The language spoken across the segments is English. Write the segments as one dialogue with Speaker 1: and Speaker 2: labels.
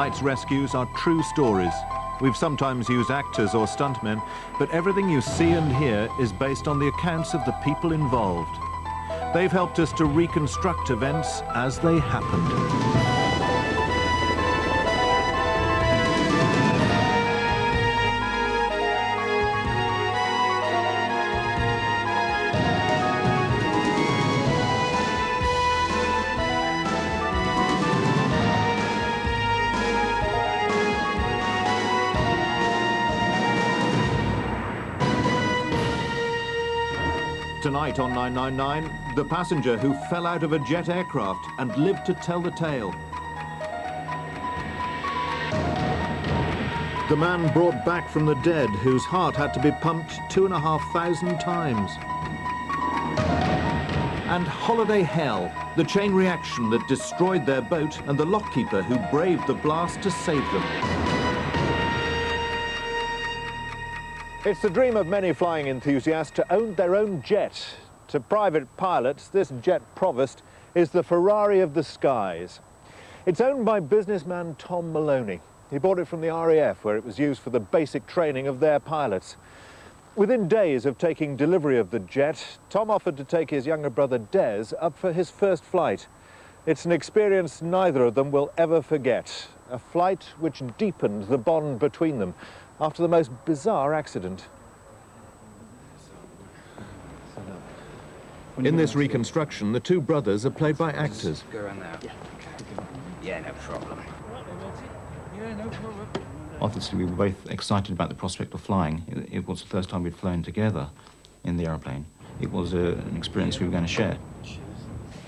Speaker 1: Tonight's rescues are true stories. We've sometimes used actors or stuntmen, but everything you see and hear is based on the accounts of the people involved. They've helped us to reconstruct events as they happened. Tonight on 999, the passenger who fell out of a jet aircraft and lived to tell the tale. The man brought back from the dead whose heart had to be pumped 2,500 times. And Holiday Hell, the chain reaction that destroyed their boat and the lockkeeper who braved the blast to save them. It's the dream of many flying enthusiasts to own their own jet. To private pilots, this jet provost is the Ferrari of the skies. It's owned by businessman Tom Maloney. He bought it from the RAF, where it was used for the basic training of their pilots. Within days of taking delivery of the jet, Tom offered to take his younger brother Des up for his first flight. It's an experience neither of them will ever forget. A flight which deepened the bond between them after the most bizarre accident. In this reconstruction, the two brothers are played by actors.
Speaker 2: Go around there. Yeah, no problem.
Speaker 3: Obviously, we were both excited about the prospect of flying. It was the first time we'd flown together in the aeroplane. It was an experience we were going to share.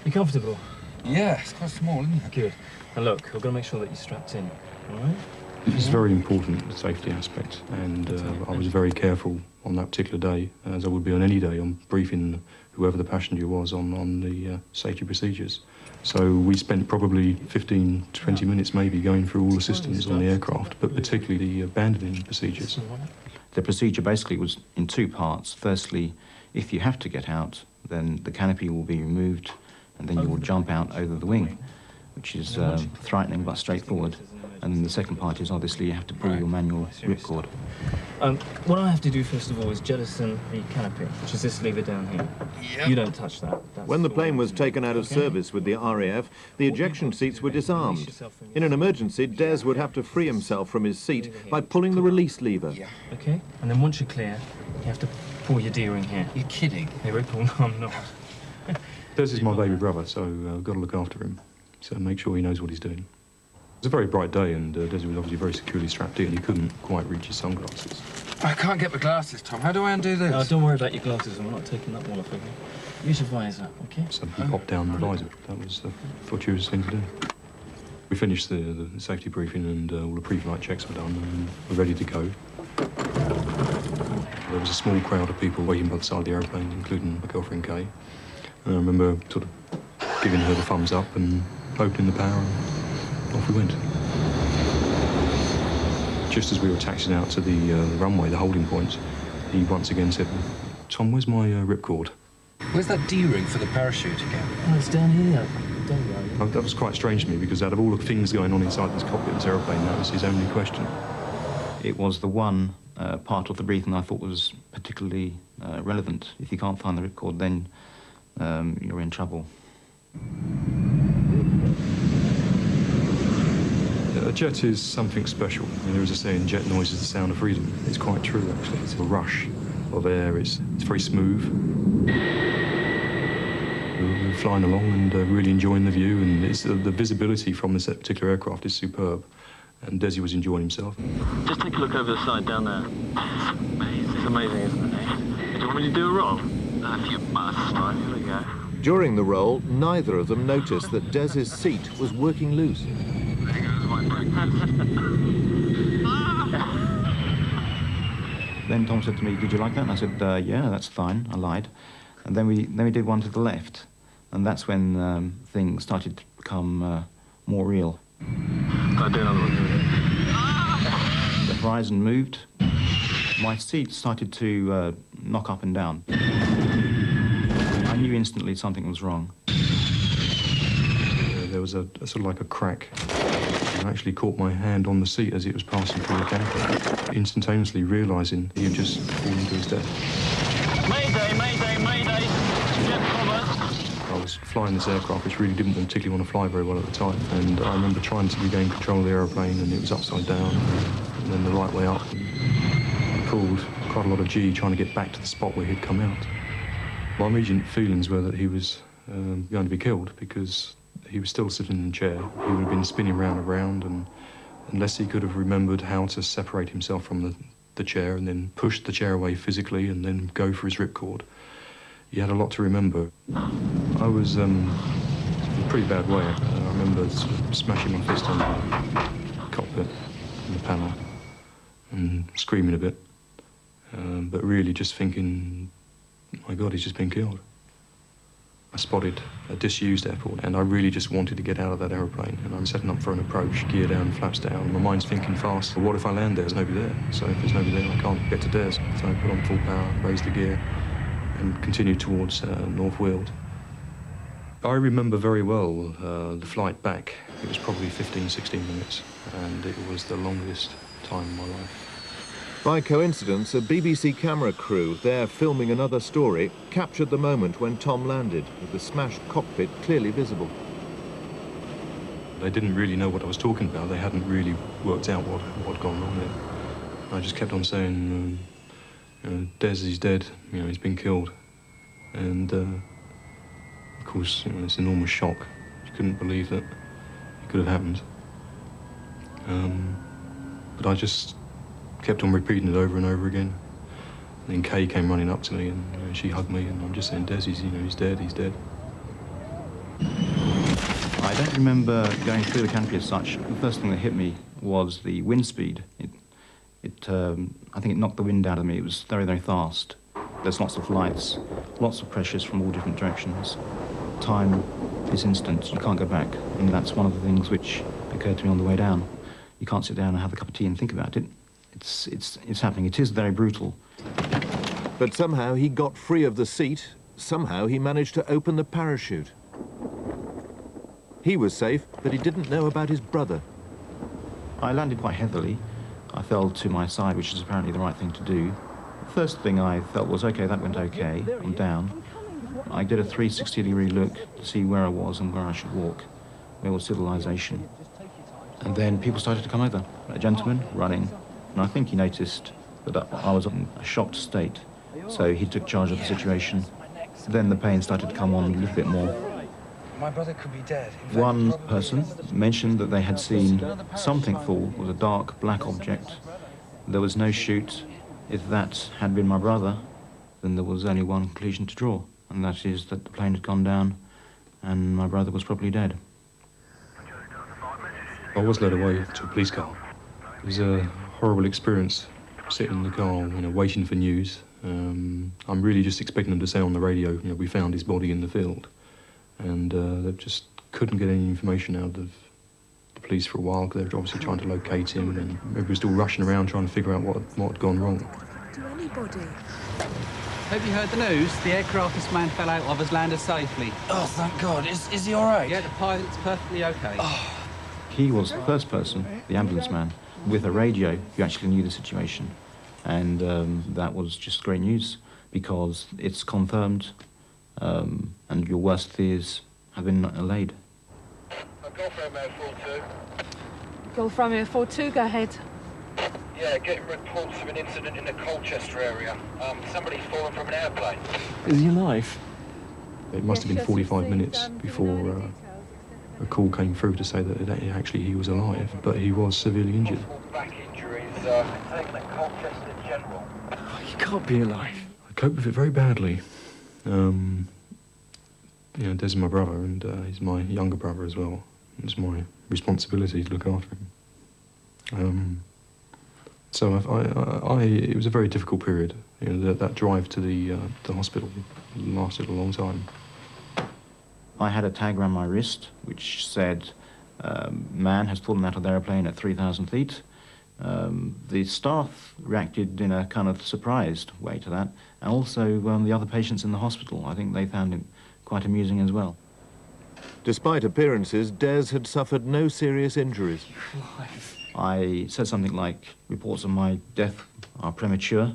Speaker 4: You comfortable?
Speaker 2: Yeah, it's quite small, isn't it?
Speaker 4: Good. Now look, we're going to make sure that you're strapped in, all right?
Speaker 5: It's very important, the safety aspect, and I was very careful on that particular day, as I would be on any day, on briefing whoever the passenger was on the safety procedures. So we spent probably 15, 20 minutes maybe going through all the systems on the aircraft, but particularly the abandoning procedures.
Speaker 3: The procedure basically was in two parts. Firstly, if you have to get out, then the canopy will be removed, and then you will jump out over the wing, which is frightening but straightforward. And then the second part is obviously you have to pull your manual ripcord.
Speaker 4: What I have to do first of all is jettison the canopy, which is this lever down here. Yep. You don't touch that.
Speaker 1: When the plane was taken out of service with the RAF, the ejection seats were disarmed. In an emergency, Des would have to free himself from his seat by pulling the release lever.
Speaker 4: Okay, and then once you're clear, you have to pull your D-ring here.
Speaker 2: You're kidding.
Speaker 4: Hey, Rick, no, I'm not.
Speaker 5: Des is my baby brother, so I've got to look after him, so make sure he knows what he's doing. It was a very bright day, and Des was obviously very securely strapped in. He couldn't quite reach his sunglasses.
Speaker 2: I can't get my glasses, Tom. How do I undo this?
Speaker 4: No, don't worry about your glasses. I'm not taking that one off of you. Use your visor, okay?
Speaker 5: So he popped down the visor. That was the fortuitous thing to do. We finished the safety briefing, and all the pre-flight checks were done, and we're ready to go. There was a small crowd of people waiting by the side of the aeroplane, including my girlfriend Kay. And I remember sort of giving her the thumbs up and opening the power, and off we went. Just as we were taxiing out to the runway, the holding point, he once again said, "Tom, where's my ripcord?"
Speaker 2: Where's that D-ring for the parachute again?
Speaker 4: Oh, it's down here. Don't worry.
Speaker 5: Oh, that was quite strange to me, because out of all the things going on inside this cockpit of this aeroplane, that was his only question.
Speaker 3: It was the one part of the briefing I thought was particularly relevant. If you can't find the ripcord, then you're in trouble.
Speaker 5: A jet is something special. I mean, there is a saying, jet noise is the sound of freedom. It's quite true, actually. It's a rush of air. It's very smooth. We're flying along and really enjoying the view, and it's, the visibility from this particular aircraft is superb. And Desi was enjoying himself.
Speaker 6: Just take a look over the side down there. It's amazing. It's amazing, isn't it? Do you want me to do a roll? If you must. Right, here we go.
Speaker 1: During the roll, neither of them noticed that Des's seat was working loose.
Speaker 6: There goes my breakfast.
Speaker 3: Then Tom said to me, "Did you like that?" And I said, "Yeah, that's fine." I lied. And then we did one to the left, and that's when things started to become more real.
Speaker 6: I'll do another one.
Speaker 3: The horizon moved. My seat started to knock up and down. I knew instantly something was wrong.
Speaker 5: There was a sort of like a crack. I actually caught my hand on the seat as it was passing through the canopy, instantaneously realising he had just fallen to his death.
Speaker 6: Mayday, mayday, mayday. Jet promised.
Speaker 5: I was flying this aircraft, which really didn't particularly want to fly very well at the time, and I remember trying to regain control of the aeroplane, and it was upside down, and then the right way up. I pulled quite a lot of G trying to get back to the spot where he'd come out. My immediate feelings were that he was going to be killed, because he was still sitting in the chair. He would have been spinning round and round, and unless he could have remembered how to separate himself from the chair and then push the chair away physically and then go for his ripcord, he had a lot to remember. I was in a pretty bad way. I remember sort of smashing my fist on the cockpit and the panel and screaming a bit, but really just thinking, my God, he's just been killed. I spotted a disused airport, and I really just wanted to get out of that aeroplane. And I'm setting up for an approach, gear down, flaps down. My mind's thinking fast. Well, what if I land there? There's nobody there. So if there's nobody there, I can't get to Des. So I put on full power, raised the gear, and continued towards North Weald. I remember very well the flight back. It was probably 15, 16 minutes, and it was the longest time of my life.
Speaker 1: By coincidence, a BBC camera crew there filming another story captured the moment when Tom landed, with the smashed cockpit clearly visible.
Speaker 5: They didn't really know what I was talking about. They hadn't really worked out what had gone wrong there. I just kept on saying, Des is dead, he's been killed. And, of course, it's an enormous shock. You couldn't believe that it could have happened. But I just kept on repeating it over and over again. And then Kay came running up to me, and she hugged me, and I'm just saying, Des, he's dead, he's dead.
Speaker 3: I don't remember going through the canopy as such. The first thing that hit me was the wind speed. I think it knocked the wind out of me. It was very, very fast. There's lots of lights, lots of pressures from all different directions. Time is instant, you can't go back. And that's one of the things which occurred to me on the way down. You can't sit down and have a cup of tea and think about it. It's happening. It is very brutal.
Speaker 1: But somehow he got free of the seat. Somehow he managed to open the parachute. He was safe, but he didn't know about his brother.
Speaker 3: I landed quite heavily. I fell to my side, which is apparently the right thing to do. The first thing I felt was, OK, that went OK. I'm down. I did a 360-degree look to see where I was and where I should walk. Where was civilization? And then people started to come over. A gentleman running. And I think he noticed that I was in a shocked state, so he took charge of the situation. Then the pain started to come on a little bit more.
Speaker 2: My brother could be dead.
Speaker 3: One person mentioned that they had seen something fall with a dark black object. There was no chute. If that had been my brother, then there was only one conclusion to draw, and that is that the plane had gone down and my brother was probably dead.
Speaker 5: I was led away to a police car. It was a horrible experience, sitting in the car, waiting for news. I'm really just expecting them to say on the radio, we found his body in the field. And they just couldn't get any information out of the police for a while, because they were obviously trying to locate him, and everybody was still rushing around trying to figure out what had gone wrong.
Speaker 7: To anybody.
Speaker 8: Hope you heard the news. The aircraft this man fell out of has landed safely.
Speaker 2: Oh, thank God. Is he all right?
Speaker 8: Yeah, the pilot's perfectly okay.
Speaker 2: Oh.
Speaker 3: He was the first person, the ambulance man, with a radio who actually knew the situation. And that was just great news, because it's confirmed and your worst fears have been allayed.
Speaker 6: Golf Romeo 42.
Speaker 7: Golf Romeo 42, go ahead.
Speaker 6: Yeah, getting reports of an incident in the Colchester area. Somebody's fallen from an airplane.
Speaker 4: Is he alive?
Speaker 5: It must have been 45 minutes before a call came through to say that actually he was alive, but he was severely injured.
Speaker 6: Back injuries, taken at Colchester General.
Speaker 4: Oh, he can't be alive.
Speaker 5: I coped with it very badly. Des is my brother, and he's my younger brother as well. It's my responsibility to look after him. So it was a very difficult period. That drive to the hospital lasted a long time.
Speaker 3: I had a tag around my wrist which said, man has fallen out of the aeroplane at 3,000 feet. The staff reacted in a kind of surprised way to that, and also the other patients in the hospital. I think they found it quite amusing as well.
Speaker 1: Despite appearances, Des had suffered no serious injuries.
Speaker 3: I said something like, reports of my death are premature,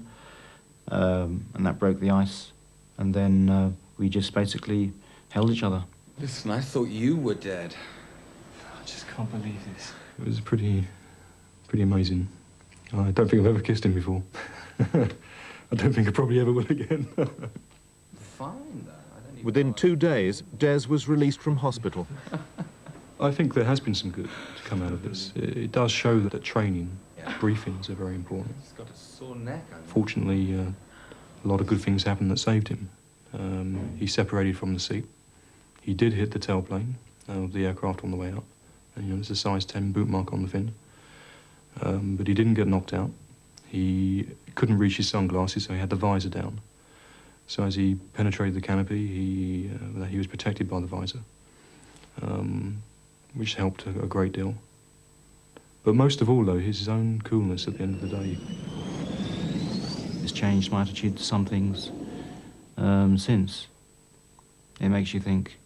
Speaker 3: and that broke the ice. And then we just basically held each other.
Speaker 2: Listen, I thought you were dead. I just can't believe this.
Speaker 5: It was pretty amazing. I don't think I've ever kissed him before. I don't think I probably ever will again.
Speaker 2: Fine, though.
Speaker 1: Within 2 days, Des was released from hospital.
Speaker 5: I think there has been some good to come out of this. It does show that training, briefings are very important.
Speaker 2: He's got a sore neck.
Speaker 5: Fortunately, a lot of good things happened that saved him. He separated from the seat. He did hit the tailplane of the aircraft on the way up. And, you know, there's a size 10 boot mark on the fin. But he didn't get knocked out. He couldn't reach his sunglasses, so he had the visor down. So as he penetrated the canopy, he was protected by the visor, which helped a great deal. But most of all, though, his own coolness at the end of the day.
Speaker 3: It's changed my attitude to some things since. It makes you think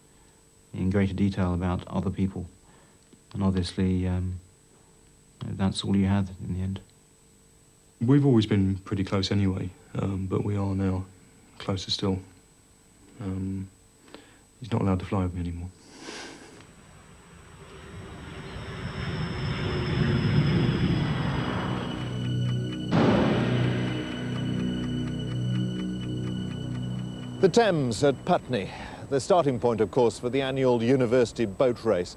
Speaker 3: in greater detail about other people. And obviously, that's all you had in the end.
Speaker 5: We've always been pretty close anyway, but we are now closer still. He's not allowed to fly with me anymore.
Speaker 1: The Thames at Putney, the starting point, of course, for the annual university boat race.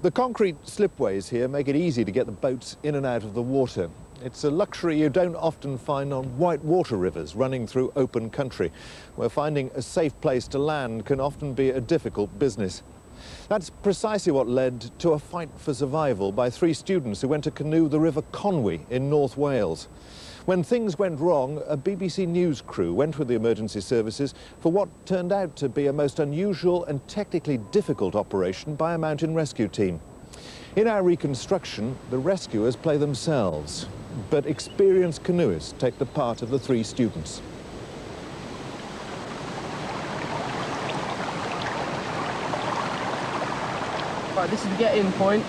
Speaker 1: The concrete slipways here make it easy to get the boats in and out of the water. It's a luxury you don't often find on white water rivers running through open country, where finding a safe place to land can often be a difficult business. That's precisely what led to a fight for survival by 3 students who went to canoe the River Conwy in North Wales. When things went wrong, a BBC News crew went with the emergency services for what turned out to be a most unusual and technically difficult operation by a mountain rescue team. In our reconstruction, the rescuers play themselves, but experienced canoeists take the part of the 3 students.
Speaker 9: Right, this is the get-in point.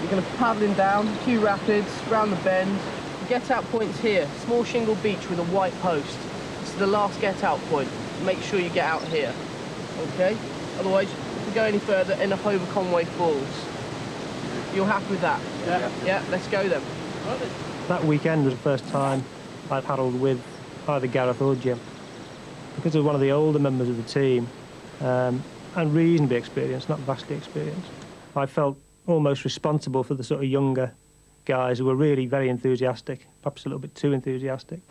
Speaker 9: You're going to be paddling down, a few rapids, round the bend. The get-out point's here, small shingle beach with a white post. This is the last get-out point. Make sure you get out here, okay? Otherwise, if you go any further, end up over Conway Falls. You're happy with that? Yeah, let's go then.
Speaker 10: That weekend was the first time I paddled with either Gareth or Jim. Because of one of the older members of the team, and reasonably experienced, not vastly experienced, I felt almost responsible for the sort of younger guys who were really very enthusiastic, perhaps a little bit too enthusiastic.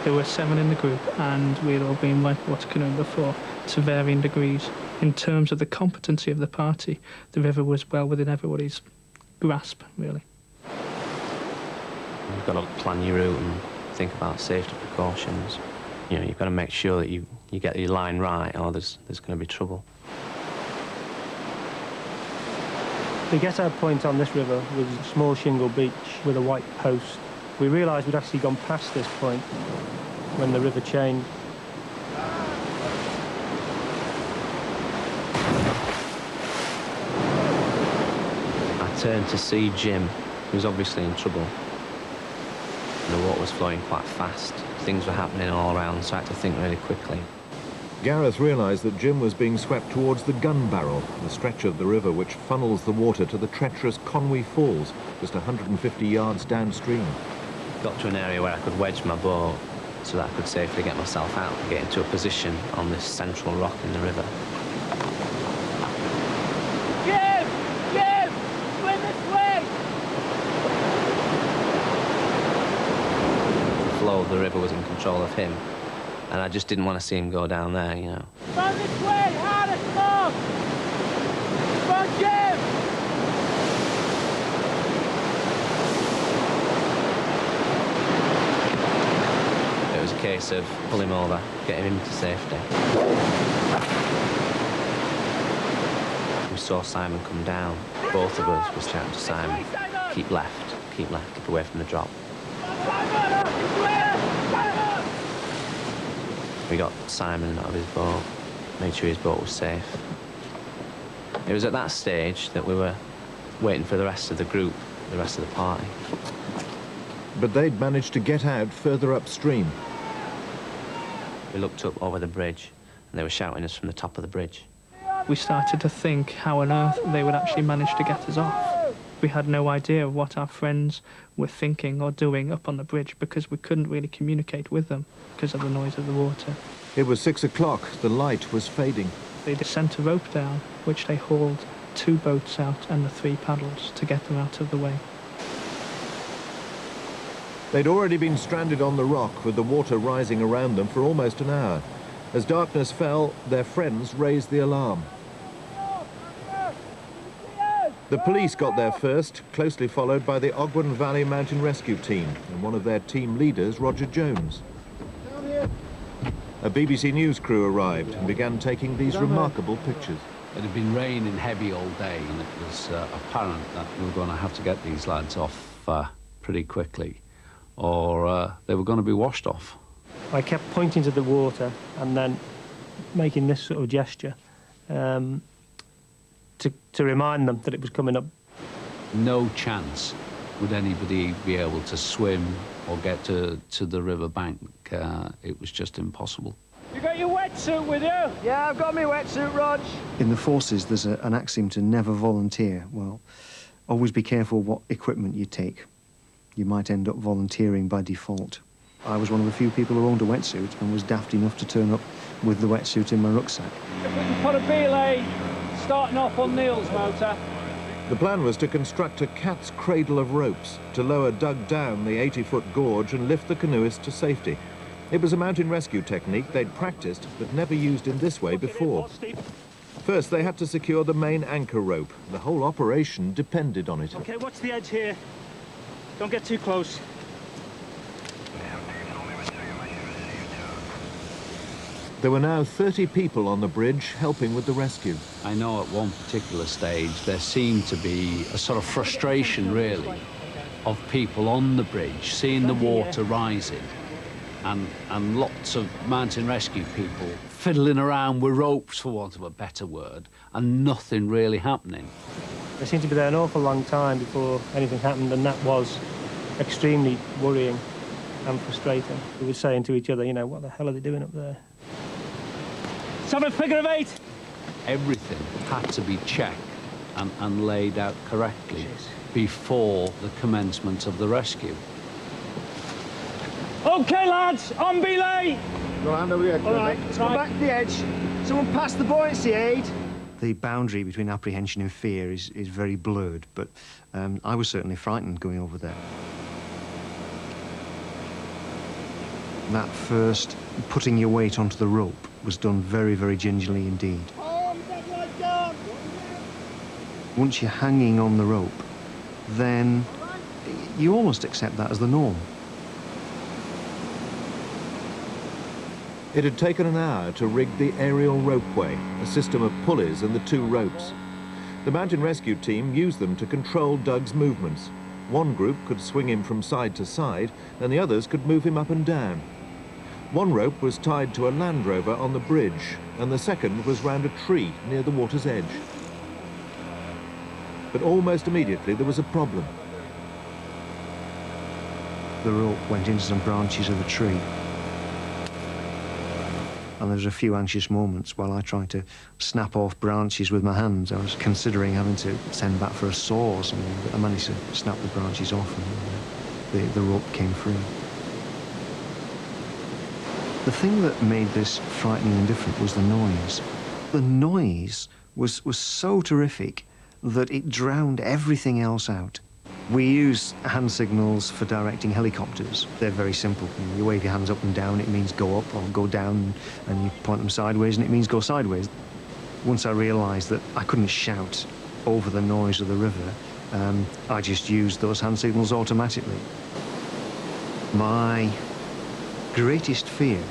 Speaker 11: There were 7 in the group, and we'd all been whitewater canoeing before to varying degrees. In terms of the competency of the party, the river was well within everybody's grasp, really.
Speaker 12: You've got to plan your route and think about safety precautions. You know, you've got to make sure that you get your line right, or there's going to be trouble.
Speaker 10: The get-out point on this river was a small shingle beach with a white post. We realised we'd actually gone past this point when the river changed.
Speaker 12: I turned to see Jim, who was obviously in trouble. The water was flowing quite fast. Things were happening all around, so I had to think really quickly.
Speaker 1: Gareth realised that Jim was being swept towards the gun barrel, the stretch of the river which funnels the water to the treacherous Conwy Falls, just 150 yards downstream.
Speaker 12: Got to an area where I could wedge my boat so that I could safely get myself out and get into a position on this central rock in the river.
Speaker 9: Jim! Jim! Swim this way!
Speaker 12: The flow of the river was in control of him, and I just didn't want to see him go down there, you know.
Speaker 9: Run this way! Harder, come on! Come on, Jim!
Speaker 12: It was a case of pull him over, get him into safety. We saw Simon come down. Both of us were shouting to Simon, keep left, keep away from the drop. We got Simon out of his boat, made sure his boat was safe. It was at that stage that we were waiting for the rest of the group, the rest of the party.
Speaker 1: But they'd managed to get out further upstream.
Speaker 12: We looked up over the bridge, and they were shouting us from the top of the bridge.
Speaker 11: We started to think how on earth they would actually manage to get us off. We had no idea of what our friends were thinking or doing up on the bridge because we couldn't really communicate with them because of the noise of the water.
Speaker 1: It was 6 o'clock. The light was fading.
Speaker 11: They sent a rope down, which they hauled 2 boats out and the 3 paddles to get them out of the way.
Speaker 1: They'd already been stranded on the rock with the water rising around them for almost an hour. As darkness fell, their friends raised the alarm. The police got there first, closely followed by the Ogwen Valley Mountain Rescue Team and one of their team leaders, Roger Jones. A BBC News crew arrived and began taking these remarkable pictures.
Speaker 13: It had been raining heavy all day, and it was apparent that we were going to have to get these lads off pretty quickly, or they were going to be washed off.
Speaker 10: I kept pointing to the water and then making this sort of gesture to remind them that it was coming up.
Speaker 13: No chance would anybody be able to swim or get to the river bank. It was just impossible.
Speaker 14: You got your wetsuit with you?
Speaker 9: Yeah, I've got my wetsuit, Rog.
Speaker 15: In the forces, there's an axiom to never volunteer. Well, always be careful what equipment you take. You might end up volunteering by default. I was one of the few people who owned a wetsuit and was daft enough to turn up with the wetsuit in my rucksack.
Speaker 14: If we can put a belay starting off on Neil's motor.
Speaker 1: The plan was to construct a cat's cradle of ropes to lower Doug down the 80-foot gorge and lift the canoeist to safety. It was a mountain rescue technique they'd practiced but never used in this way before. First, they had to secure the main anchor rope. The whole operation depended on it.
Speaker 14: Okay, watch the edge here. Don't get too close.
Speaker 1: There were now 30 people on the bridge helping with the rescue.
Speaker 13: I know at one particular stage there seemed to be a sort of frustration, really, of people on the bridge seeing the water rising and lots of mountain rescue people fiddling around with ropes, for want of a better word, and nothing really happening.
Speaker 10: They seemed to be there an awful long time before anything happened, and that was extremely worrying and frustrating. We were saying to each other, you know, what the hell are they doing up there?
Speaker 14: 7 figure of 8.
Speaker 13: Everything had to be checked and laid out correctly before the commencement of the rescue.
Speaker 14: Okay, lads, on belay.
Speaker 9: Go hand over the edge. All right, let's go back to the edge. Someone pass the buoyancy aid.
Speaker 15: The boundary between apprehension and fear is very blurred, but I was certainly frightened going over there. That first putting your weight onto the rope was done very, very gingerly indeed. Once you're hanging on the rope, then you almost accept that as the norm.
Speaker 1: It had taken an hour to rig the aerial ropeway, a system of pulleys and the 2 ropes. The mountain rescue team used them to control Doug's movements. One group could swing him from side to side, and the others could move him up and down. One rope was tied to a Land Rover on the bridge, and the second was round a tree near the water's edge. But almost immediately there was a problem.
Speaker 15: The rope went into some branches of a tree. And there was a few anxious moments while I tried to snap off branches with my hands. I was considering having to send back for a saw or something, but I managed to snap the branches off and the rope came free. The thing that made this frightening and different was the noise. The noise was so terrific that it drowned everything else out. We use hand signals for directing helicopters. They're very simple. You wave your hands up and down, it means go up, or go down, and you point them sideways, and it means go sideways. Once I realised that I couldn't shout over the noise of the river, I just used those hand signals automatically. My greatest fear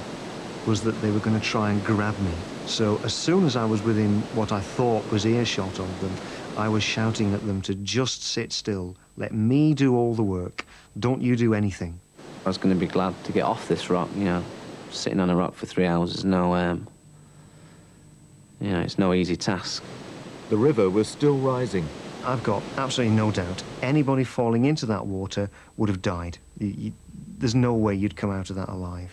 Speaker 15: was that they were going to try and grab me. So as soon as I was within what I thought was earshot of them, I was shouting at them to just sit still. Let me do all the work. Don't you do anything.
Speaker 12: I was going to be glad to get off this rock, you know. Sitting on a rock for 3 hours is no, you know, it's no easy task.
Speaker 1: The river was still rising.
Speaker 15: I've got absolutely no doubt anybody falling into that water would have died. There's no way you'd come out of that alive.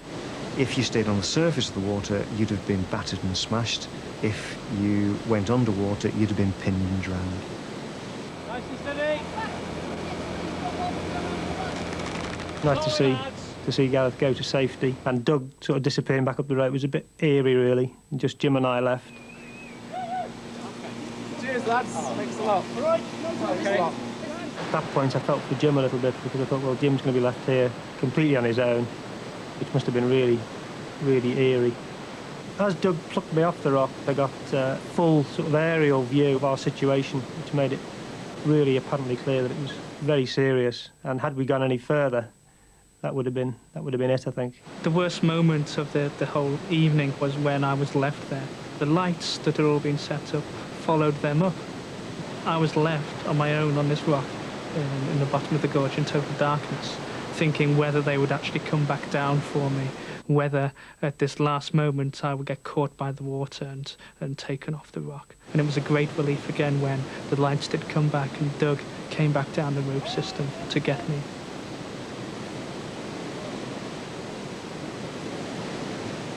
Speaker 15: If you stayed on the surface of the water, you'd have been battered and smashed. If you went underwater, you'd have been pinned and drowned.
Speaker 14: Nice and steady.
Speaker 10: Nice to see Gareth go to safety, and Doug sort of disappearing back up the road was a bit eerie, really. Just Jim and I left.
Speaker 9: Cheers, lads. Thanks a lot. All right. Okay.
Speaker 10: At that point, I felt for Jim a little bit, because I thought, well, Jim's going to be left here completely on his own, which must have been really, really eerie. As Doug plucked me off the rock, I got a full sort of aerial view of our situation, which made it really apparently clear that it was very serious. And had we gone any further, that would have been it, I think.
Speaker 11: The worst moment of the whole evening was when I was left there. The lights that had all been set up followed them up. I was left on my own on this rock in the bottom of the gorge in total darkness, thinking whether they would actually come back down for me, whether at this last moment I would get caught by the water and taken off the rock. And it was a great relief again when the lights did come back and Doug came back down the rope system to get me.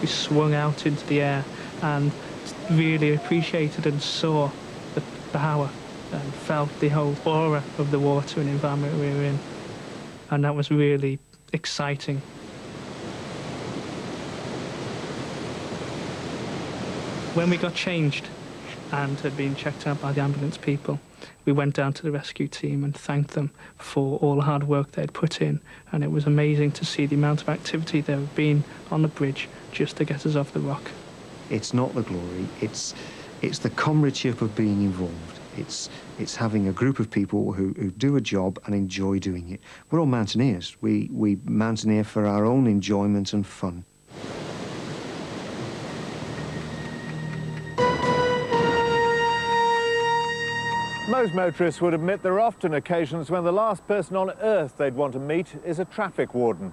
Speaker 11: We swung out into the air and really appreciated and saw the power and felt the whole aura of the water and environment we were in. And that was really exciting. When we got changed and had been checked out by the ambulance people, we went down to the rescue team and thanked them for all the hard work they'd put in. And it was amazing to see the amount of activity there had been on the bridge just to get us off the rock.
Speaker 15: It's not the glory, it's the comradeship of being involved. It's having a group of people who do a job and enjoy doing it. We're all mountaineers. We mountaineer for our own enjoyment and fun.
Speaker 1: Most motorists would admit there are often occasions when the last person on earth they'd want to meet is a traffic warden.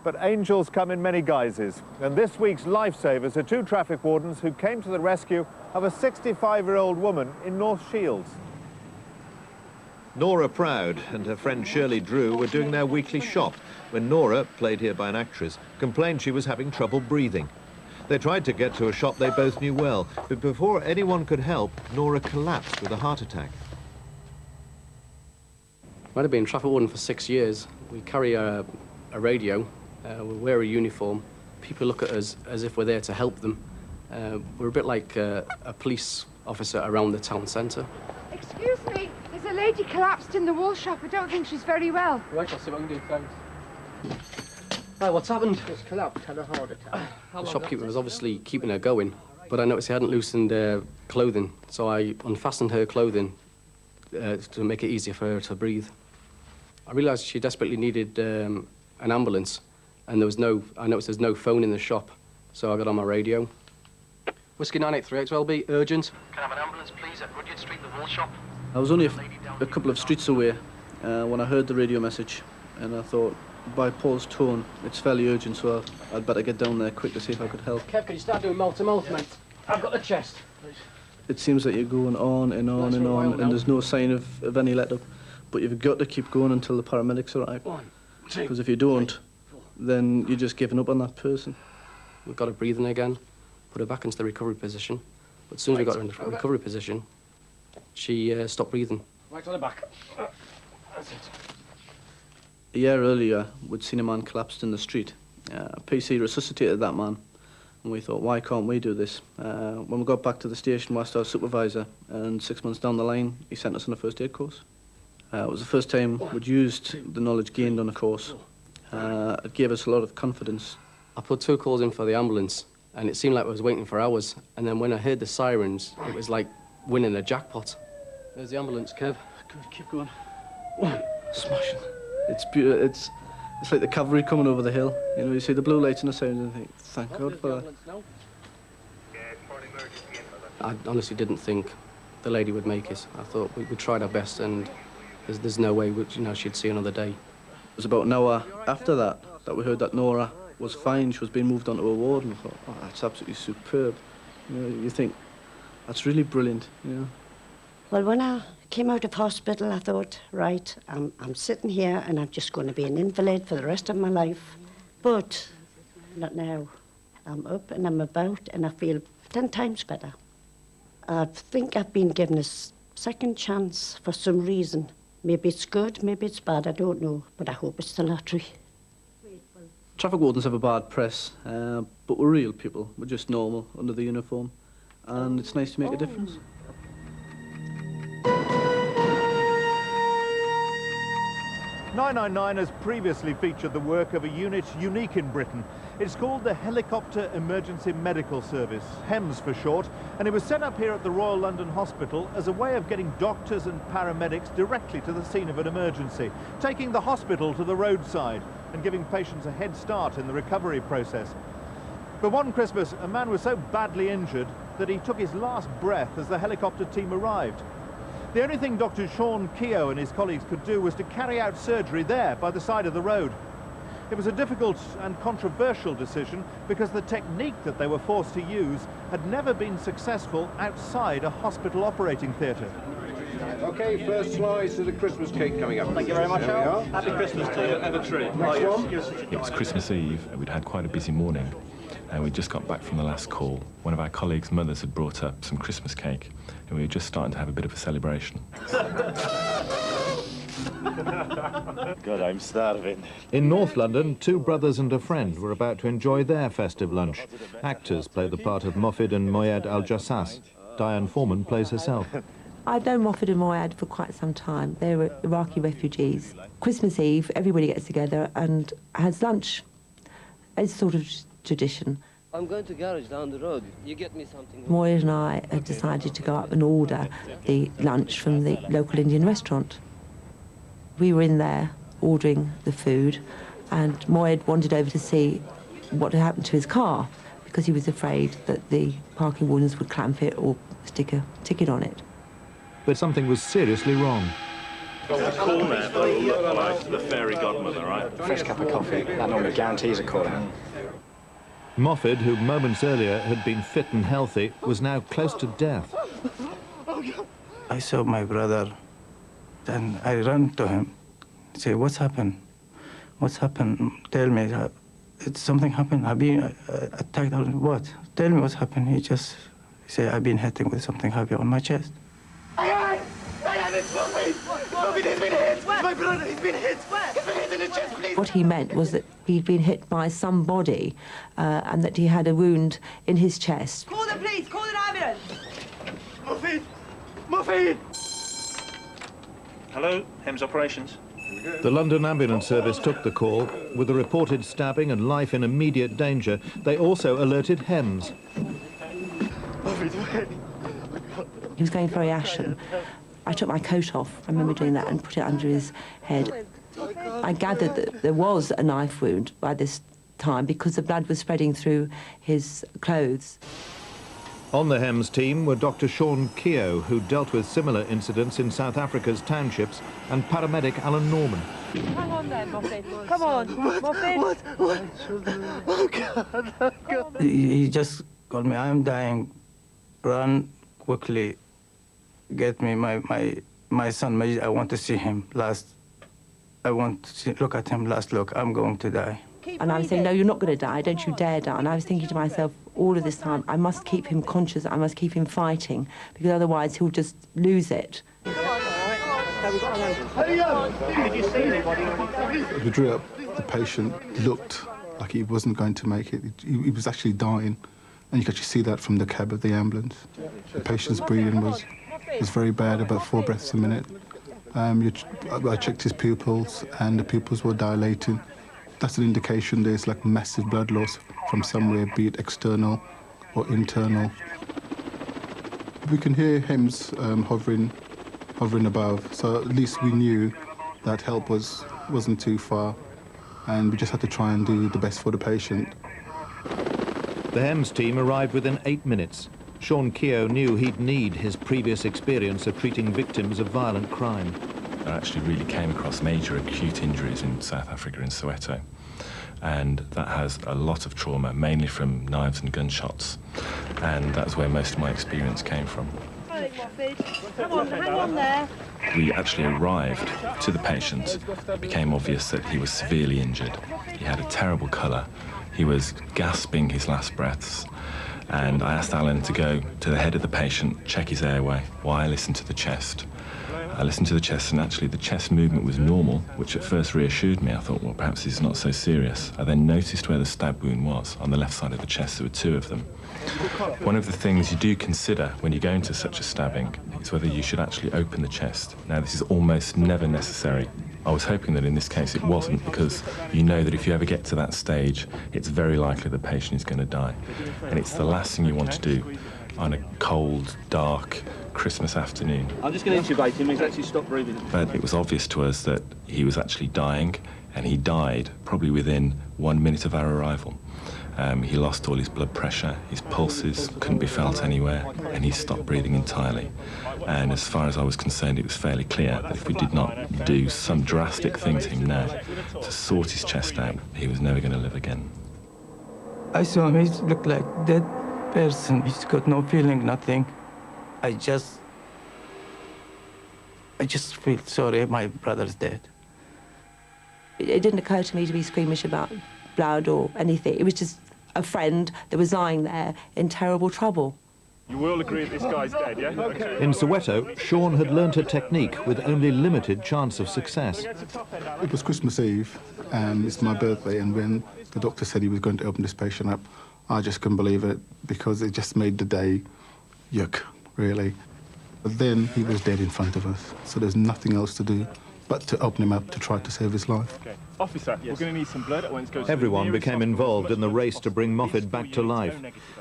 Speaker 1: But angels come in many guises, and this week's lifesavers are two traffic wardens who came to the rescue of a 65-year-old woman in North Shields. Nora Proud and her friend Shirley Drew were doing their weekly shop when Nora, played here by an actress, complained she was having trouble breathing. They tried to get to a shop they both knew well, but before anyone could help, Nora collapsed with a heart attack.
Speaker 16: I've been traffic warden for 6 years. We carry a radio, we wear a uniform. People look at us as if we're there to help them. We're a bit like a police officer around the town centre.
Speaker 17: Excuse me, there's a lady collapsed in the wool shop. I don't think she's very well.
Speaker 16: Right, I'll see what I can do, thanks. Hi, what's happened? She's collapsed, had a heart attack. The shopkeeper was obviously keeping her going, but I noticed he hadn't loosened her clothing, so I unfastened her clothing to make it easier for her to breathe. I realised she desperately needed an ambulance, and I noticed there's no phone in the shop, so I got on my radio. Whiskey 983 XLB, urgent.
Speaker 18: Can I have an ambulance, please, at Rudyard Street, the wool shop?
Speaker 19: I was only a couple of streets away when I heard the radio message, and I thought, by Paul's tone, it's fairly urgent, so I'd better get down there quick to see if I could help.
Speaker 16: Kev, can you start doing mouth-to-mouth, mate? I've got the chest.
Speaker 19: It seems that you're going on and on and on, and there's no sign of any let-up. But you've got to keep going until the paramedics arrive. Because if you don't, then you're just giving up on that person.
Speaker 16: We've got her breathing again, put her back into the recovery position. But as soon as we got her in the recovery position, she stopped breathing.
Speaker 18: Right on the back. That's it.
Speaker 19: A year earlier, we'd seen a man collapsed in the street. PC resuscitated that man, and we thought, why can't we do this? When we got back to the station, we asked our supervisor, and 6 months down the line, he sent us on a first aid course. It was the first time we'd used the knowledge gained on a course. It gave us a lot of confidence.
Speaker 16: I put 2 calls in for the ambulance, and it seemed like I was waiting for hours. And then when I heard the sirens, it was like winning a jackpot. There's the ambulance, Kev.
Speaker 19: Good, keep going. Smashing. It's beautiful. It's like the cavalry coming over the hill. You know, you see the blue lights and the sound, and you think, thank God for that.
Speaker 16: I honestly didn't think the lady would make it. I thought we tried our best, and there's no way she'd see another day.
Speaker 19: It was about an hour after that we heard that Nora was fine. She was being moved onto a ward, and we thought, oh, that's absolutely superb. You know, you think, that's really brilliant, you know.
Speaker 20: Well, when I came out of hospital, I thought, right, I'm sitting here and I'm just going to be an invalid for the rest of my life. But not now. I'm up and I'm about and I feel 10 times better. I think I've been given a second chance for some reason. Maybe it's good, maybe it's bad, I don't know, but I hope it's the lottery.
Speaker 19: Traffic wardens have a bad press, but we're real people. We're just normal under the uniform, and it's nice to make a difference.
Speaker 1: 999 has previously featured the work of a unit unique in Britain. It's called the Helicopter Emergency Medical Service, HEMS for short, and it was set up here at the Royal London Hospital as a way of getting doctors and paramedics directly to the scene of an emergency, taking the hospital to the roadside and giving patients a head start in the recovery process. But one Christmas, a man was so badly injured that he took his last breath as the helicopter team arrived. The only thing Dr. Sean Keogh and his colleagues could do was to carry out surgery there by the side of the road. It was a difficult and controversial decision because the technique that they were forced to use had never been successful outside a hospital operating theatre.
Speaker 21: Okay, first slice of the Christmas cake coming up.
Speaker 22: Thank you very much, Al. Happy Christmas to you. Have a treat.
Speaker 21: Next one.
Speaker 23: It was Christmas Eve, and we'd had quite a busy morning, and we'd just got back from the last call. One of our colleagues' mothers had brought up some Christmas cake, and we were just starting to have a bit of a celebration.
Speaker 24: God, I'm starving.
Speaker 1: In North London, two brothers and a friend were about to enjoy their festive lunch. Actors play the part of Mofid and Moyed Al-Jassas. Diane Foreman plays herself.
Speaker 25: I've known Mofid and Moyed for quite some time. They were Iraqi refugees. Christmas Eve, everybody gets together and has lunch. It's sort of tradition.
Speaker 26: I'm going to garage down the road. You get me something.
Speaker 25: Moyed and I had decided to go up and order the lunch from the local Indian restaurant. We were in there ordering the food, and Moyed wandered over to see what had happened to his car because he was afraid that the parking wardens would clamp it or stick a ticket on it.
Speaker 1: But something was seriously wrong.
Speaker 24: A call there will look like the fairy godmother, right?
Speaker 27: Fresh cup of coffee. That normally guarantees a call.
Speaker 1: Mofid, who moments earlier had been fit and healthy, was now close to death.
Speaker 28: I saw my brother, then I ran to him, say, what's happened? What's happened? Tell me, something happened? I've been attacked, what? Tell me what's happened. He just said, I've been hitting with something heavy on my chest.
Speaker 22: It's Mofid! Mofid has been hit! My brother, he's been hit! He's been hit in the chest, please!
Speaker 25: What he meant was that he'd been hit by somebody and that he had a wound in his chest.
Speaker 22: Call the police! Call an ambulance! Mofid! Mofid!
Speaker 24: Hello, HEMS Operations.
Speaker 1: The London Ambulance Service took the call. With the reported stabbing and life in immediate danger, they also alerted HEMS.
Speaker 25: He was going very ashen. I took my coat off, I remember doing that, and put it under his head. I gathered that there was a knife wound by this time because the blood was spreading through his clothes.
Speaker 1: On the HEMS team were Dr. Sean Keogh, who dealt with similar incidents in South Africa's townships, and paramedic Alan Norman.
Speaker 22: Hang on there, Mofid. Come on, Mofid. What? Oh, God. Oh, God.
Speaker 28: He just called me, I'm dying. Run quickly. Get me my son, Majid. I want to see him last. I want to look at him last look. I'm going to die.
Speaker 25: And I was saying, no, you're not going to die. Don't you dare die. And I was thinking to myself, all of this time, I must keep him conscious. I must keep him fighting, because otherwise he'll just lose it.
Speaker 22: Did you see anybody?
Speaker 29: We drew up. The patient looked like he wasn't going to make it. He was actually dying, and you could actually see that from the cab of the ambulance. The patient's breathing was very bad, about 4 breaths a minute. I checked his pupils, and the pupils were dilating. That's an indication there's like massive blood loss from somewhere, be it external or internal. We can hear HEMS hovering above, so at least we knew that help wasn't too far, and we just had to try and do the best for the patient.
Speaker 1: The HEMS team arrived within 8 minutes. Sean Keogh knew he'd need his previous experience of treating victims of violent crime.
Speaker 23: I actually really came across major acute injuries in South Africa, in Soweto, and that has a lot of trauma, mainly from knives and gunshots, and that's where most of my experience came from.
Speaker 17: Come on, hang on there.
Speaker 23: We actually arrived to the patient. It became obvious that he was severely injured. He had a terrible colour. He was gasping his last breaths. And I asked Alan to go to the head of the patient, check his airway, while I listened to the chest. I listened to the chest, and actually the chest movement was normal, which at first reassured me. I thought, well, perhaps it's not so serious. I then noticed where the stab wound was. On the left side of the chest, there were 2 of them. One of the things you do consider when you go into such a stabbing is whether you should actually open the chest. Now, this is almost never necessary. I was hoping that in this case it wasn't, because you know that if you ever get to that stage, it's very likely the patient is going to die. And it's the last thing you want to do on a cold, dark Christmas afternoon.
Speaker 14: I'm just going to intubate him. He's actually stopped breathing.
Speaker 23: But it was obvious to us that he was actually dying, and he died probably within 1 minute of our arrival. He lost all his blood pressure, his pulses couldn't be felt anywhere, and he stopped breathing entirely. And as far as I was concerned, it was fairly clear that if we did not do some drastic thing to him now to sort his chest out, he was never going to live again.
Speaker 28: I saw him, he looked like a dead person. He's got no feeling, nothing. I just feel sorry, my brother's dead.
Speaker 25: It didn't occur to me to be squeamish about blood or anything. It was just a friend that was lying there in terrible trouble.
Speaker 24: You will agree that this guy's dead, yeah? Okay.
Speaker 1: In Soweto, Sean had learnt a technique with only limited chance of success.
Speaker 29: It was Christmas Eve, and it's my birthday, and when the doctor said he was going to open this patient up, I just couldn't believe it, because it just made the day yuck, really. But then he was dead in front of us, so there's nothing else to do but to open him up to try to save his life.
Speaker 24: Okay. Officer, we're going to need some blood.
Speaker 1: Everyone became involved in the race to bring Moffat back to life.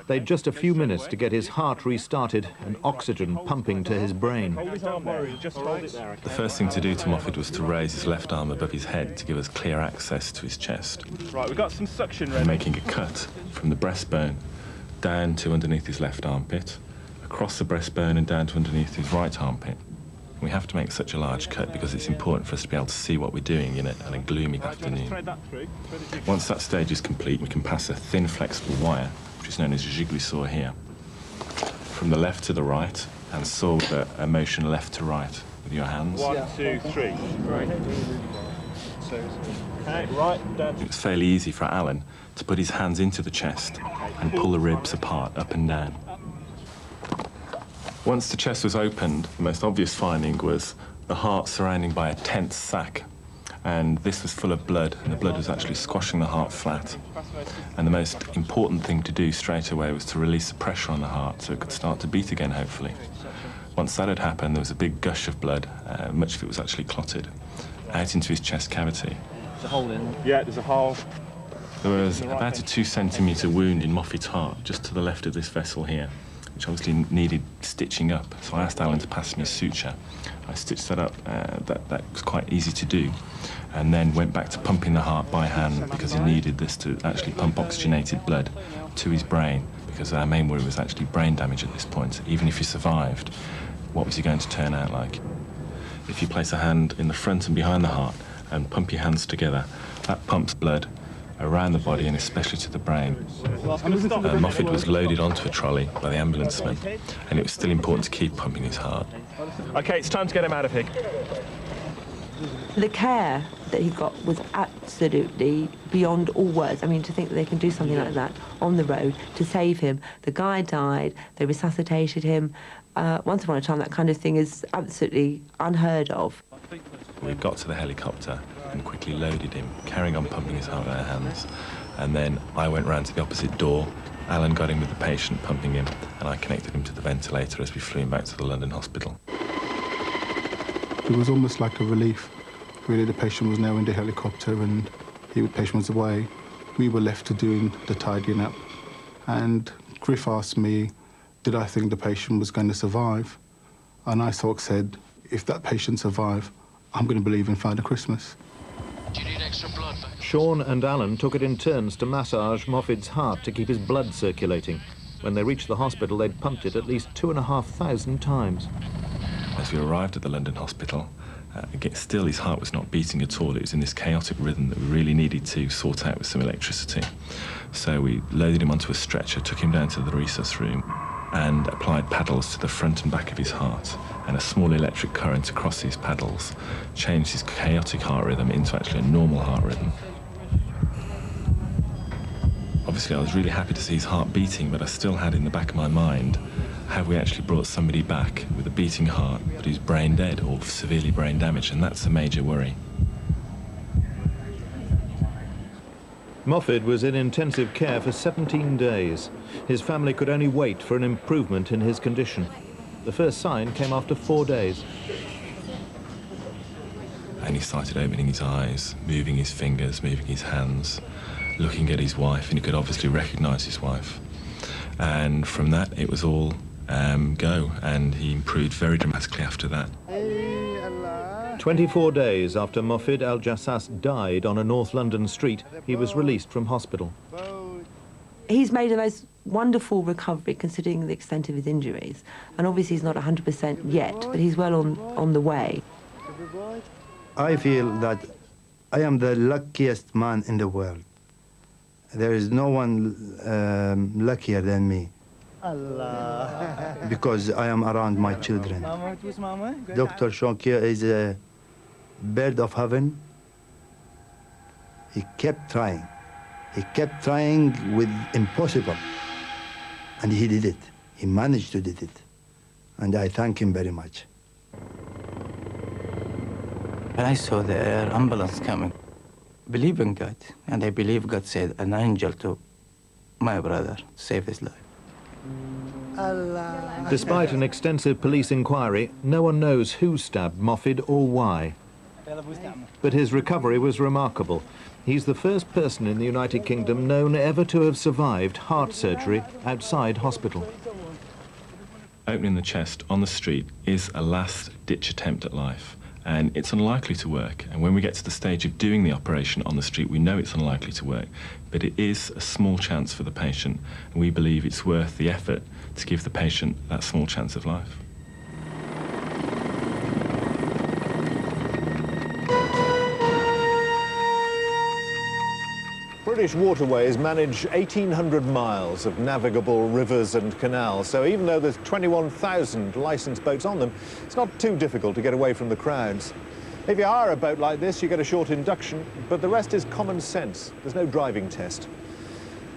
Speaker 1: They'd just a few minutes to get his heart restarted and oxygen pumping to his brain.
Speaker 23: The first thing to do to Moffat was to raise his left arm above his head to give us clear access to his chest.
Speaker 24: Right, we've got some suction ready.
Speaker 23: Making a cut from the breastbone down to underneath his left armpit, across the breastbone and down to underneath his right armpit. We have to make such a large cut because it's important for us to be able to see what we're doing in on a gloomy afternoon. Once that stage is complete, we can pass a thin, flexible wire, which is known as a jigsaw saw here, from the left to the right, and saw with a motion left to right with your hands.
Speaker 24: 1, 2, 3. Right. Okay, right, down.
Speaker 23: It was fairly easy for Alan to put his hands into the chest and pull the ribs apart, up and down. Once the chest was opened, the most obvious finding was the heart surrounding by a tense sac. And this was full of blood, and the blood was actually squashing the heart flat. And the most important thing to do straight away was to release the pressure on the heart so it could start to beat again, hopefully. Once that had happened, there was a big gush of blood, much of it was actually clotted, out into his chest cavity.
Speaker 14: There's a hole in. Yeah, there's a hole.
Speaker 23: There was about a 2-centimetre wound in Moffat's heart, just to the left of this vessel here, which obviously needed stitching up. So I asked Alan to pass me a suture. I stitched that up. That was quite easy to do. And then went back to pumping the heart by hand because he needed this to actually pump oxygenated blood to his brain, because our main worry was actually brain damage at this point. Even if he survived, what was he going to turn out like? If you place a hand in the front and behind the heart and pump your hands together, that pumps blood around the body and especially to the brain. Moffat was loaded onto a trolley by the ambulanceman, and it was still important to keep pumping his heart.
Speaker 24: Okay, it's time to get him out of here.
Speaker 25: The care that he got was absolutely beyond all words. I mean, to think that they can do something like that on the road to save him. The guy died, they resuscitated him. Once upon a time, that kind of thing is absolutely unheard of.
Speaker 23: We got to the helicopter and quickly loaded him, carrying on pumping his heart with our hands. And then I went round to the opposite door. Alan got in with the patient, pumping him, and I connected him to the ventilator as we flew him back to the London hospital.
Speaker 29: It was almost like a relief. Really, the patient was now in the helicopter and the patient was away. We were left to doing the tidying up. And Griff asked me, did I think the patient was going to survive? And I sort of said, if that patient survived, I'm going to believe in Father Christmas.
Speaker 18: Do you need extra blood?
Speaker 1: Sean and Alan took it in turns to massage Moffat's heart to keep his blood circulating. When they reached the hospital, they'd pumped it at least 2,500 times.
Speaker 23: As we arrived at the London hospital, still his heart was not beating at all. It was in this chaotic rhythm that we really needed to sort out with some electricity. So we loaded him onto a stretcher, took him down to the resus room. and applied paddles to the front and back of his heart, and a small electric current across these paddles changed his chaotic heart rhythm into actually a normal heart rhythm. Obviously, I was really happy to see his heart beating, but I still had in the back of my mind, have we actually brought somebody back with a beating heart but who's brain dead or severely brain damaged? And that's a major worry.
Speaker 1: Moffid was in intensive care for 17 days. His family could only wait for an improvement in his condition. The first sign came after 4 days.
Speaker 23: And he started opening his eyes, moving his fingers, moving his hands, looking at his wife, and he could obviously recognise his wife. And from that, it was all go, and he improved very dramatically after that.
Speaker 1: 24 days after Moffid Al-Jassas died on a North London street, he was released from hospital.
Speaker 25: He's made a most wonderful recovery considering the extent of his injuries. And obviously he's not 100% yet, but he's well on the way.
Speaker 28: I feel that I am the luckiest man in the world. There is no one luckier than me. Because I am around my children. Dr. Shonkia is a bird of heaven. He kept trying. He kept trying with impossible. And he did it. He managed to do it. And I thank him very much. When I saw the ambulance coming, believe in God. And I believe God said an angel to my brother to save his life.
Speaker 1: Despite an extensive police inquiry, no one knows who stabbed Moffid or why. But his recovery was remarkable. He's the first person in the United Kingdom known ever to have survived heart surgery outside hospital.
Speaker 23: Opening the chest on the street is a last-ditch attempt at life, and it's unlikely to work. And when we get to the stage of doing the operation on the street, we know it's unlikely to work, but it is a small chance for the patient, and we believe it's worth the effort to give the patient that small chance of life.
Speaker 1: British waterways manage 1,800 miles of navigable rivers and canals, so even though there's 21,000 licensed boats on them, it's not too difficult to get away from the crowds. If you hire a boat like this, you get a short induction, but the rest is common sense. There's no driving test.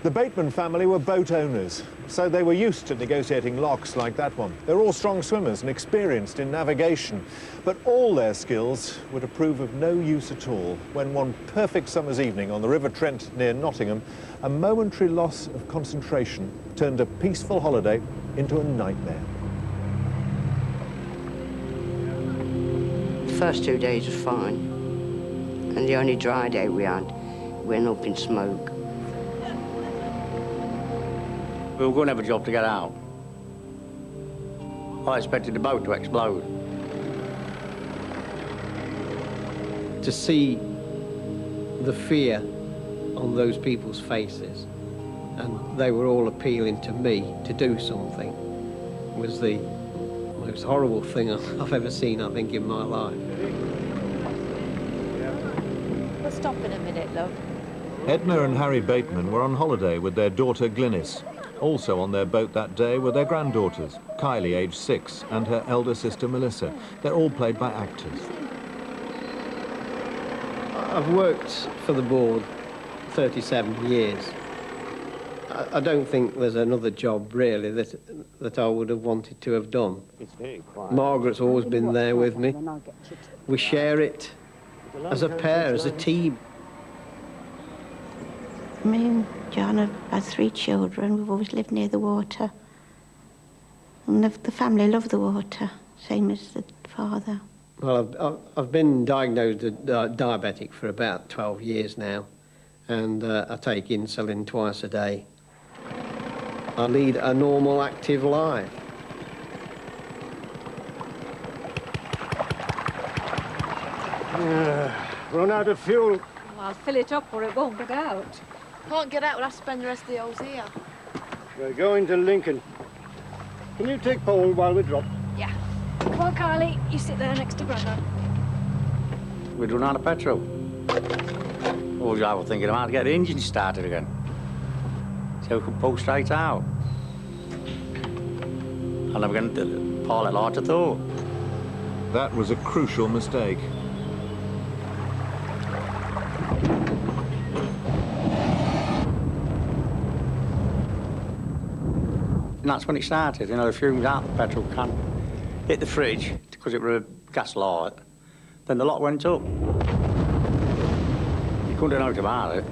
Speaker 1: The Bateman family were boat owners, so they were used to negotiating locks like that one. They're all strong swimmers and experienced in navigation, but all their skills were to prove of no use at all when one perfect summer's evening on the River Trent near Nottingham, a momentary loss of concentration turned a peaceful holiday into a nightmare.
Speaker 2: The first 2 days was fine, and the only dry day we had went up in smoke.
Speaker 3: We were going to have a job to get out. I expected the boat to explode.
Speaker 4: To see the fear on those people's faces, and they were all appealing to me to do something, was the most horrible thing I've ever seen, I think, in my life.
Speaker 5: We'll stop in a minute, love.
Speaker 1: Edna and Harry Bateman were on holiday with their daughter Glynis. Also on their boat that day were their granddaughters, Kylie, aged 6, and her elder sister Melissa. They're all played by actors.
Speaker 4: I've worked for the board 37 years. I don't think there's another job, really, that I would have wanted to have done. Margaret's always been there with me. We share it as a pair, as a team.
Speaker 20: Me and John have had 3 children. We've always lived near the water. And the family love the water, same as the father.
Speaker 4: Well, I've been diagnosed diabetic for about 12 years now, and I take insulin twice a day. I lead a normal, active life.
Speaker 6: Run out of fuel.
Speaker 5: Well, I'll fill it up or it won't get out.
Speaker 7: Can't get out, we'll have to spend the rest of the hours here.
Speaker 6: We're going to Lincoln. Can you take Paul while we drop?
Speaker 7: Yeah. Come on, Carly, you sit there next to Brother.
Speaker 3: We're running out of petrol. All I was thinking about to get the engine started again, so we could pull straight out. I never going to pilot light at all.
Speaker 1: That was a crucial mistake.
Speaker 3: And that's when it started, you know, the fumes out the petrol can. Hit the fridge, because it was a gas light. Then the lot went up. You couldn't do nothing about it,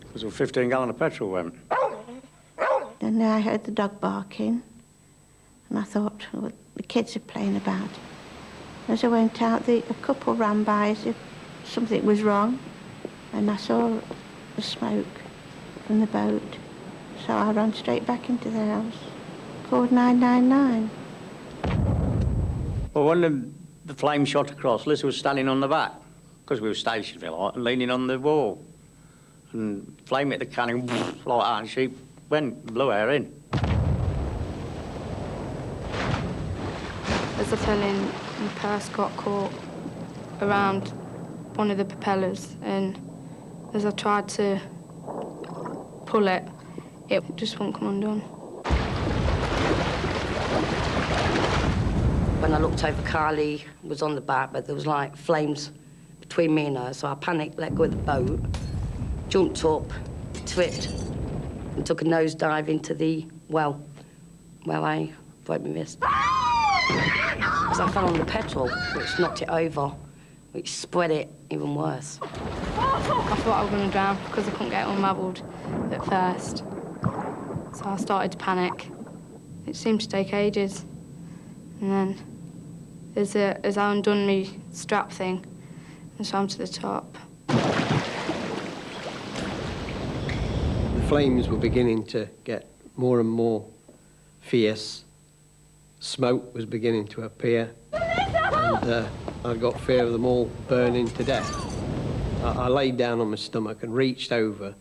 Speaker 3: because 15 gallons of petrol went.
Speaker 20: Then I heard the dog barking, and I thought, well, the kids are playing about. As I went out, a couple ran by as if something was wrong, and I saw the smoke from the boat. So I ran straight back into the house, called 999.
Speaker 3: Well, when the flame shot across, Liz was standing on the back, because we were stationed, if you like, and leaning on the wall. And flame hit the cannon, like that, and she blew her in.
Speaker 7: As I fell in, my purse got caught around one of the propellers, and as I tried to pull it, it just won't come undone.
Speaker 2: When I looked over, Carly was on the back, but there was like flames between me and her, so I panicked, let go of the boat, jumped up, tripped, and took a nosedive into the well, where I broke my wrist. Because I fell on the petrol, which knocked it over, which spread it even worse.
Speaker 7: I thought I was going to drown because I couldn't get unravelled at first. So I started to panic. It seemed to take ages. And then, as I undone my strap thing and swam to the top.
Speaker 4: The flames were beginning to get more and more fierce. Smoke was beginning to appear, and I got fear of them all burning to death. I laid down on my stomach and reached over,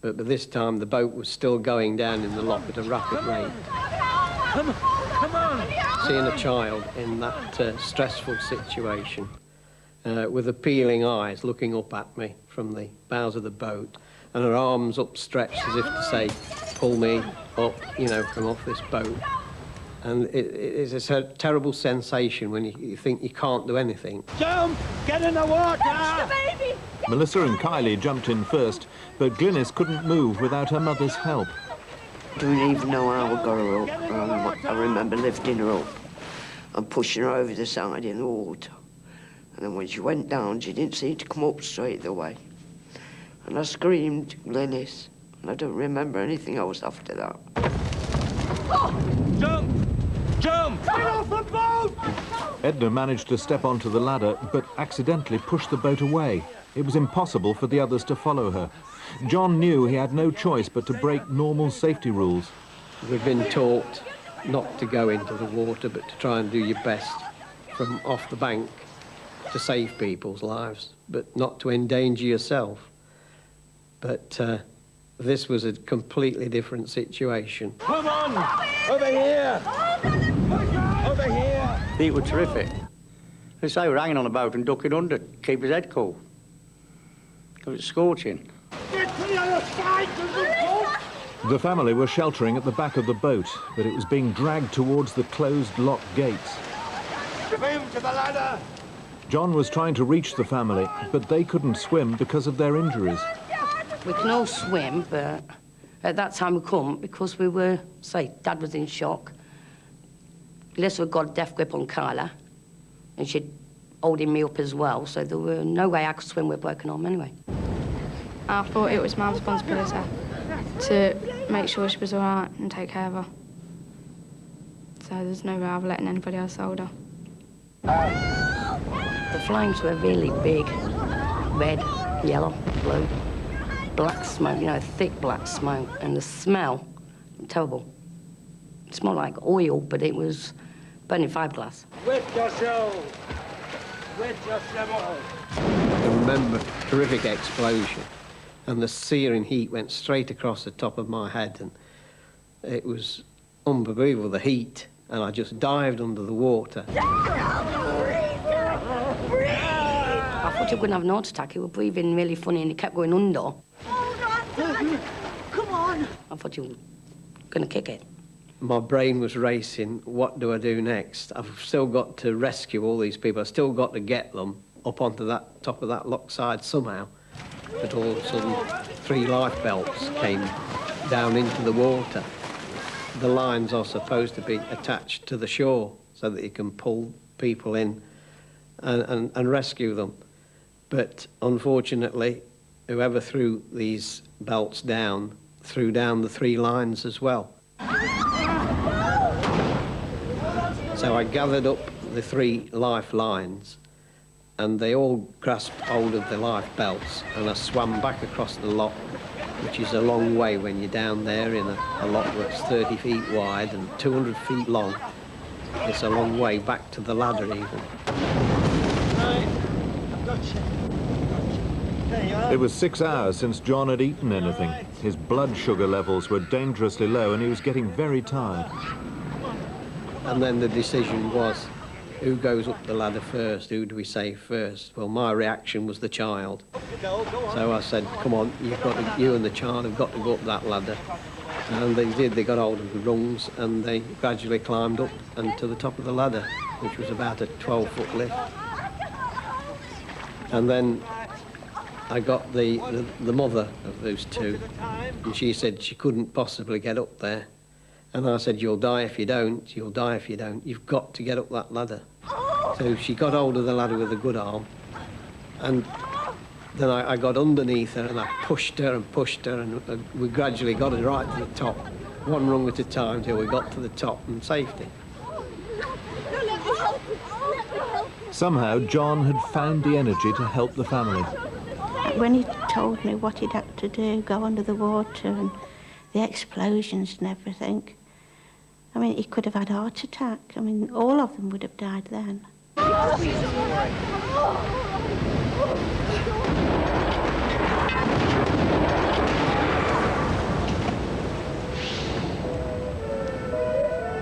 Speaker 4: but by this time the boat was still going down in the lock at a rapid rate.
Speaker 14: Come on!
Speaker 4: Seeing a child in that stressful situation, with appealing eyes looking up at me from the bows of the boat, and her arms upstretched as if to say, pull me up, you know, from off this boat. And it's a terrible sensation when you think you can't do anything.
Speaker 14: Jump! Get in the water!
Speaker 7: Catch the baby!
Speaker 1: Melissa and Kylie jumped in first, but Glynis couldn't move without her mother's help.
Speaker 2: I don't even know how I got her up. I remember lifting her up and pushing her over the side in the water. And then when she went down, she didn't seem to come up straight away. And I screamed, Glynis, and I don't remember anything else after that.
Speaker 14: Jump! Jump! Get off the boat!
Speaker 1: Edna managed to step onto the ladder, but accidentally pushed the boat away. It was impossible for the others to follow her. John knew he had no choice but to break normal safety rules.
Speaker 4: We've been taught not to go into the water, but to try and do your best from off the bank to save people's lives, but not to endanger yourself. But this was a completely different situation.
Speaker 14: Come on! Over here! Over here!
Speaker 3: It was terrific. They say we're hanging on the boat and ducking under to keep his head cool. Because it's scorching.
Speaker 14: Get to the other side of the boat!
Speaker 1: The family were sheltering at the back of the boat, but it was being dragged towards the closed lock gates.
Speaker 14: Swim to the ladder!
Speaker 1: John was trying to reach the family, but they couldn't swim because of their injuries.
Speaker 2: We can all swim, but at that time we couldn't because we were, say, Dad was in shock. Alyssa had got a death grip on Carla, and she'd holding me up as well, so there were no way I could swim with a broken arm anyway.
Speaker 7: I thought it was my responsibility to make sure she was all right and take care of her. So there's no way of letting anybody else hold her.
Speaker 2: The flames were really big, red, yellow, blue, black smoke, you know, thick black smoke, and the smell, terrible. It smelled like oil, but it was burning fiberglass.
Speaker 14: Wet yourself! Wet yourself!
Speaker 4: I remember a terrific explosion, and the searing heat went straight across the top of my head, and it was unbelievable, the heat, and I just dived under the water.
Speaker 2: I thought he wouldn't have an heart attack. He was breathing really funny and he kept going under.
Speaker 8: Hold on, Dad. Come on.
Speaker 2: I thought he was going to kick it.
Speaker 4: my brain was racing. What do I do next? I've still got to rescue all these people. I've still got to get them up onto that top of that lockside somehow. But all of a sudden, 3 life belts came down into the water. The lines are supposed to be attached to the shore so that you can pull people in and rescue them. But unfortunately, whoever threw these belts down threw down the 3 lines as well. So I gathered up the 3 life lines, and they all grasped hold of the life belts, and I swam back across the lock, which is a long way when you're down there in a lock that's 30 feet wide and 200 feet long. It's a long way back to the ladder even.
Speaker 22: Right, I've got you. There you are.
Speaker 1: It was 6 hours since John had eaten anything. His blood sugar levels were dangerously low and he was getting very tired.
Speaker 4: And then the decision was, who goes up the ladder first? Who do we save first? Well, my reaction was the child. So I said, come on, you and the child have got to go up that ladder. And they did. They got hold of the rungs and they gradually climbed up and to the top of the ladder, which was about a 12-foot lift. And then I got the mother of those 2, and she said she couldn't possibly get up there. And I said, you'll die if you don't, you'll die if you don't. You've got to get up that ladder. So she got hold of the ladder with a good arm, and then I got underneath her and I pushed her, and we gradually got her right to the top, 1 rung at a time till we got to the top and safety.
Speaker 1: Somehow, John had found the energy to help the family.
Speaker 20: When he told me what he'd had to do, go under the water and the explosions and everything, I mean, he could have had a heart attack. I mean, all of them would have died then.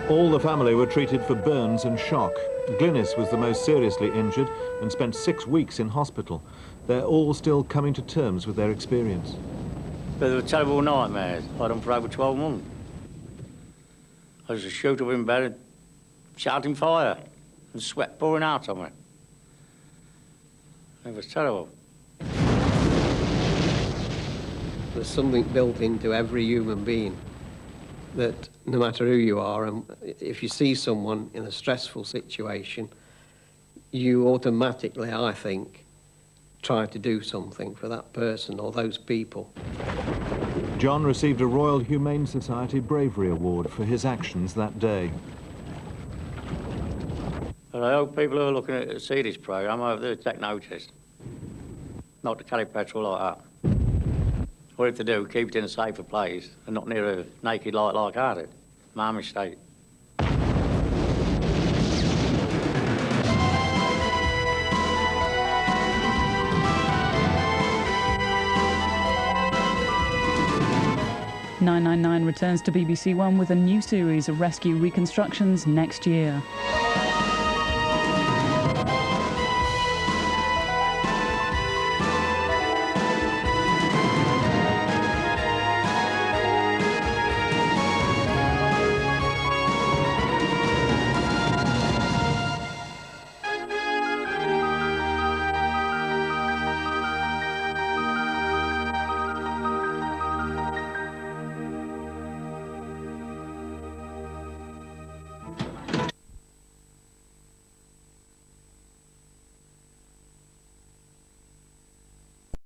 Speaker 1: All the family were treated for burns and shock. Glynis was the most seriously injured and spent 6 weeks in hospital. They're all still coming to terms with their experience.
Speaker 3: They were terrible nightmares. I'd done for over 12 months. I was a shoot up in bed, shouting fire, and sweat pouring out of me. It was terrible.
Speaker 4: There's something built into every human being that no matter who you are, and if you see someone in a stressful situation, you automatically, I think, try to do something for that person or those people.
Speaker 1: John received a Royal Humane Society Bravery Award for his actions that day.
Speaker 3: And I hope people who are looking at see this programme over there take notice. Not to carry petrol like that. Or if they do, keep it in a safer place and not near a naked light like I did. My mistake.
Speaker 8: "999" returns to BBC1 with a new series of rescue reconstructions next year.